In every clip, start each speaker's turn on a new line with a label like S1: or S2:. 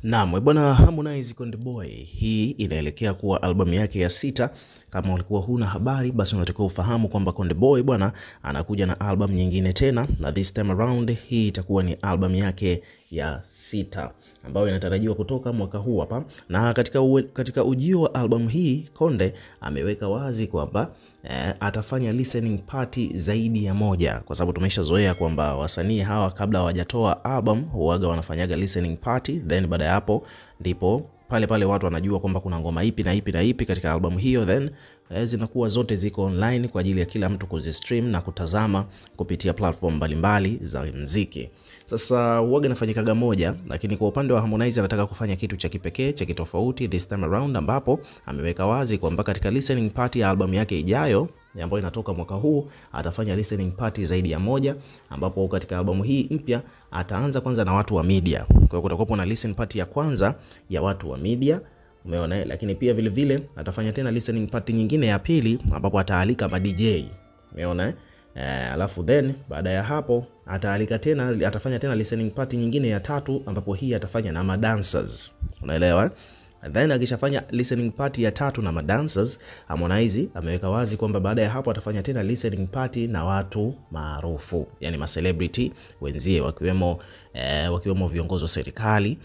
S1: Naam, bwana Harmonize Konde Boy, hii inaelekea kuwa albamu yake ya 6. Kama ulikuwa huna habari, basi unatakiwa ufahamu kwamba Konde Boy bwana anakuja na albamu nyingine tena, na this time around hii itakuwa ni albamu yake ya 6 ambayo inatarajiwa kutoka mwaka huu hapa. Na katika ujio wa albamu hii, Konde ameweka wazi kwamba atafanya listening party zaidi ya moja, kwa sababu tumeshazoea kwamba wasanii hawa kabla hawajatoa album huaga wanafanyaga listening party, then baada ya hapo ndipo pale watu wanajua kwamba kuna ngoma ipi na ipi na ipi katika albamu hiyo, then zinakuwa zote ziko online kwa ajili ya kila mtu kuzistream na kutazama kupitia platform mbalimbali za muziki. Sasa huaga inafanyikaga moja, lakini kwa upande wa Harmonize anataka kufanya kitu cha kipekee cha kitofauti this time around, ambapo ameweka wazi kwamba katika listening party ya albamu yake ijayo ambayo inatoka mwaka huu atafanya listening party zaidi ya moja, ambapo katika albamu hii mpya ataanza kwanza na watu wa media. Kwa hiyo kutakuwa na listening party ya kwanza ya watu wa media, umeona, lakini pia vile vile atafanya tena listening party nyingine ya pili ambapo ataalika ma DJ, umeona. Alafu then baada ya hapo atafanya tena listening party nyingine ya tatu ambapo hii atafanya na ma dancers, unaelewa. Then akishafanya listening party ya tatu na ma dancers, Harmonize ameweka wazi kwamba baada ya hapo atafanya tena listening party na watu maarufu, yani ma celebrity wenzie, wakiwemo viongozi wa serikali,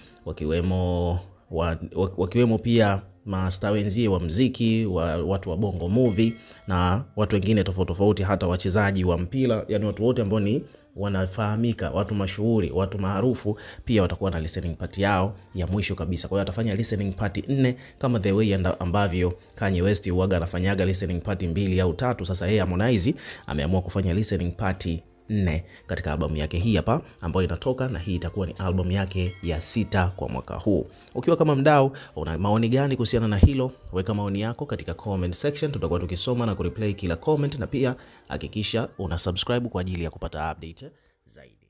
S1: wakiwemo pia mastaa wenzie wa muziki, watu wa Bongo Movie na watu wengine tofauti, hata wachezaji wa mpira, yani watu wote ambao ni wanafahamika, watu mashuhuri, watu maarufu pia watakuwa na listening party yao ya mwisho kabisa. Kwa hiyo atafanya listening party 4 kama the way ambavyo Kanye West huaga anafanyaga listening party 2 au 3. Sasa yeye Harmonize ameamua kufanya listening party 4 katika albamu yake hii hapa ambayo inatoka, na hii itakuwa ni albamu yake ya 6 kwa mwaka huu. Ukiwa kama mdau, una maoni gani kuhusiana na hilo? Weka maoni yako katika comment section, tutakuwa tukisoma na kureplay kila comment, na pia hakikisha una subscribe kwa ajili ya kupata update zaidi.